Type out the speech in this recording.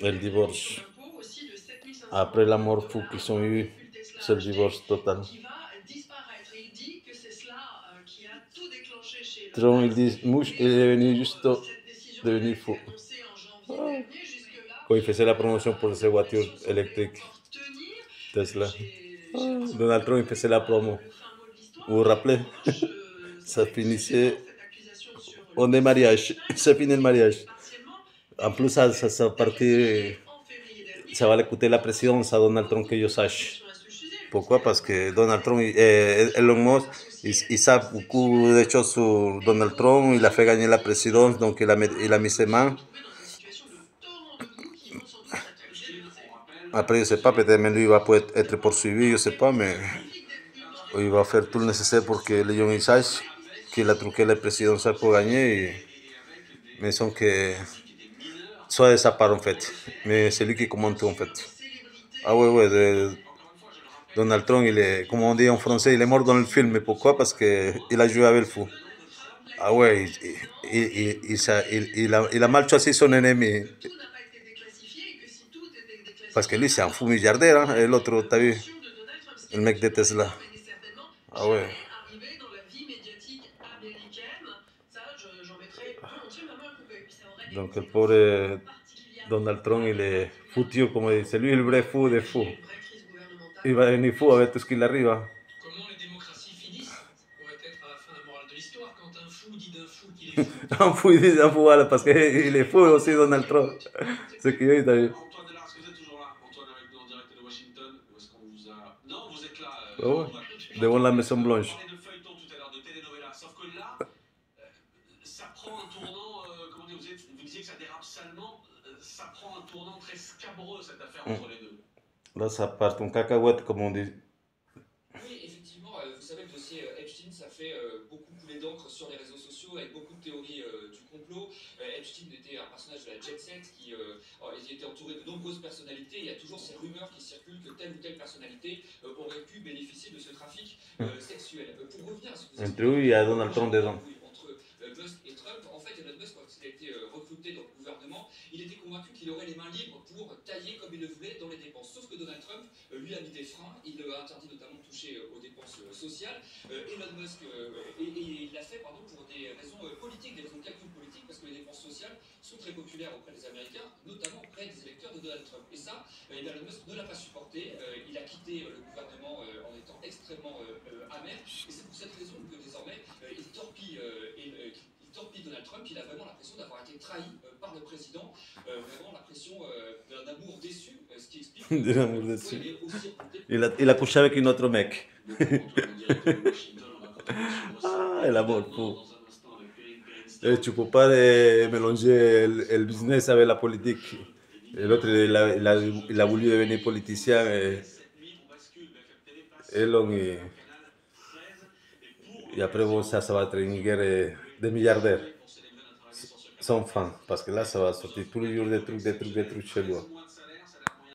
El divorce. Après la mort fou qu'ils ont eu, c'est le divorce total. Trump, il dit, Bush, il est devenu juste devenu fou. Quand il faisait la promotion pour ses voitures électriques, Tesla. Donald Trump, il faisait la promo. Vous vous rappelez? Ça finissait en des mariages. Ça finit le mariage. En plus, ça partit, ça va le coûter la présidence à Donald Trump que yo sache. Pourquoi? Parce que Donald Trump, Elon Musk, il sait beaucoup de choses sur Donald Trump, il a fait gagner la présidence, donc il a mis ses mains. Après, je sais pas, peut-être même lui il va pouvoir être poursuivi, je sais pas, mais il va faire tout le nécessaire pour que les gens sachent qu'il a truqué la présidence pour gagner. Mais sans que soit de sa part en fait. Mais c'est lui qui commande tout en fait. Ah ouais, Donald Trump, il est, comme on dit en français, il est mort dans le film. Mais pourquoi? Parce qu'il a joué avec le fou. Ah ouais, il a mal choisi son ennemi. Parce que lui, c'est un fou milliardaire, hein, et l'autre, t'as vu, le mec de Tesla. Ah ouais. Donc le pauvre Donald Trump, il est foutu, comme dit. C'est lui le vrai fou des fous. Il va devenir fou avec tout ce qu'il arrive. Comment les démocraties finissent pourrait être à la fin la morale de l'histoire quand un fou dit d'un fou qu'il est fou. Un fou, il dit d'un fou, voilà, parce qu'il est fou aussi, Donald Trump. C'est ce qu'il dit, t'as vu. Antoine Delars, est-ce que vous êtes toujours là? Antoine avec nous en direct de Washington. Où est-ce qu'on vous a... Non, vous êtes là. Oh, ouais. Devant la Maison Blanche. On parlait de feuilleton tout à l'heure, de telenovela. Sauf que là, ça prend un tournant, comment dire, vous disiez que ça dérape salement, ça prend un tournant très scabreux cette affaire entre les deux. Là, ça part en cacahuète, comme on dit. Oui, effectivement, vous savez, le dossier Epstein, ça fait beaucoup couler d'encre sur les réseaux sociaux avec beaucoup de théories du complot. Epstein était un personnage de la jet set il était entouré de nombreuses personnalités. Il y a toujours ces rumeurs qui circulent que telle ou telle personnalité aurait pu bénéficier de ce trafic sexuel. Pour revenir à ce que vous Entre eux, il y a Donald Trump dedans. Entre Musk et Trump, en fait, Elon Musk, quand il a été recruté dans le gouvernement, il était convaincu qu'il aurait les mains libres pour tailler comme il le voulait dans les dépenses. Sauf que Donald Trump lui a mis des freins, il a interdit notamment de toucher aux dépenses sociales. Elon Musk, il l'a fait pour des raisons politiques, des raisons de calcul politique, parce que les dépenses sociales sont très populaires auprès des Américains, notamment auprès des électeurs de Donald Trump. Et ça, Elon Musk ne l'a pas supporté, il a quitté le gouvernement en étant extrêmement amer, et c'est pour cette raison que désormais il torpille Donald Trump. Il a vraiment l'impression d'avoir été trahi par le président, vraiment l'impression d'un amour déçu, ce qui explique D'un amour déçu. Il a couché avec un autre mec. Ah, el amour fou. Tu peux pas mélanger le business avec la politique. Et l'autre, il a voulu devenir politicien. Elon et après, bon, ça va être une guerre de milliardaires. Sans fin. Parce que là, ça va sortir tous les jours des trucs chez lui.